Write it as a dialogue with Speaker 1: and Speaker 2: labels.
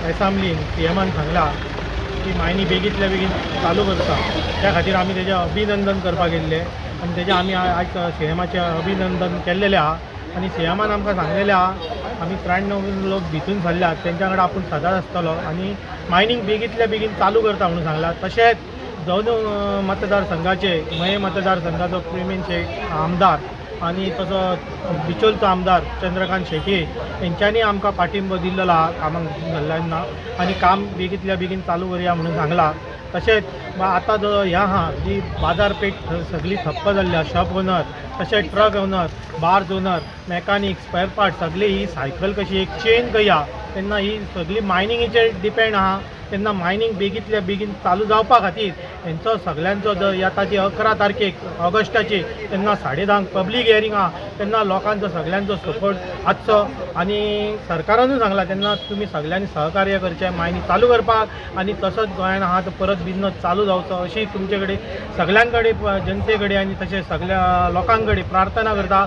Speaker 1: एसामलीन सीएमान सांगला की मायनी बेगीतल्या बेगीन चालू करता, त्या खातीर आमी तेजें अभिनंदन करपाक गेल्ले आनी तेजें आमी आयज सीएमाचें अभिनंदन केल्लेलें आहा आनी सीएमान आमकां सांगलेलें आहा आमी 93 लोक भितून सरल्यात तेंच्या कडेन आपूण सदांच आसतलो आनी मायनींग बेगीतल्या बेगीन चालू करता म्हणून सांगला। तशेंच दोन मतदारसंघाचे मये मतदारसंघाचो प्रेमीन शेख आमदार आणि तसो बिचोलचो आमदार चंद्रकांत शेट्ये यांच्यानी आमकां पाठिंबो दिल्लो आहा कामाक घाल्ल्यांना आनी काम बेगीतल्या बेगीन चालू करया म्हणून सांगला। तशेंच आतां जो ह्या आहा जी बाजारपेठ सगळी ठप्प जाल्ल्या, शॉप ओनर तशेंच truck owner, barge owner, mechanic, spare part सगळी ही सायकल कशी एक चेन कया तेन्ना ही सगळी मायनिंगेचेर डिपेंड आहा। तेन्ना मायनींग बेगीतल्या बेगीन चालू जावपा खातीर हेंचो सगळ्यांचो जो येता ती 11 तारखेक ऑगस्टाची तेन्ना 10:30 पब्लीक हियरींग आहा तेन्ना लोकांचो सगळ्यांचो सपोर्ट आसचो आनी सरकारानूय सांगला तेन्ना तुमी सगळ्यांनी सहकार्य करचें मायनी चालू करपाक आनी तसोच गोंयान आहा तो परत बिझनस चालू जावचो अशी तुमचे कडेन सगळ्यां कडेन जनते कडेन आनी तशें सगळ्या लोकां कडेन प्रार्थना करता।